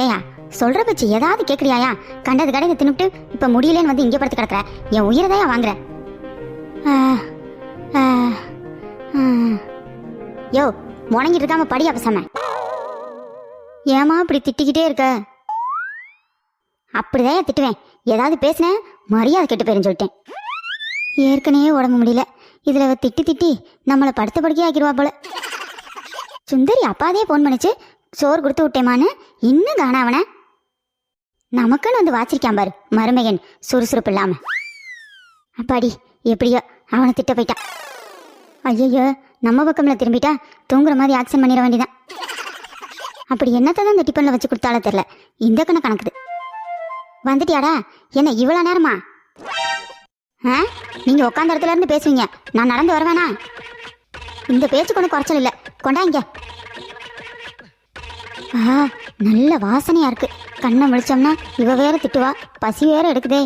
ஏயா சொல்ற பச்சு ஏதாவது கேட்குறியாயா? கண்டது கடையை தின்னுட்டு இப்போ முடியலேன்னு வந்து இங்கே படுத்து கிடக்குற. என் உயிரை தான் வாங்குற. யோ முடங்கிட்டு இருக்காம படியா பேசாம. ஏமா இப்படி திட்டிக்கிட்டே இருக்க? அப்படிதான் திட்டுவேன். ஏதாவது பேசினேன் மரியாதை கெட்டு போயிருன்னு சொல்லிட்டேன். ஏற்கனவே உடம்பு முடியல, இதில் திட்டி திட்டி நம்மளை படுத்த படுக்கையே ஆக்கிடுவா போல. சுந்தரி அப்பாதே ஃபோன் பண்ணிச்சு, சோறு கொடுத்து விட்டேமான்னு இன்னும் காணாவன. நமக்குன்னு வந்து வாச்சிருக்கான் பாரு மருமகன், சுறுசுறுப்பு இல்லாம. அப்பாடி எப்படியோ அவனை திட்ட போயிட்டான். ஐயோ நம்ம பக்கம்ல திரும்பிட்டா தூங்குற மாதிரி ஆக்ஷன் பண்ணிட வேண்டியதான். அப்படி என்னத்தை தான் இந்த டிஃபனில் வச்சு கொடுத்தாலும் தெரில, இந்த கணக்குது. வந்துட்டியாடா? என்ன இவ்வளோ நேரமா? நீங்க உட்காந்த இடத்துல இருந்து பேசுவீங்க, நான் நடந்து வருவேனா? இந்த பேச்சு கொண்டு குறைச்சல் இல்லை, கொண்டாங்க. நல்ல வாசனையா இருக்கு. கண்ணை முழிச்சோம்னா இவ வேற திட்டுவா, பசி வேற எடுக்குதே.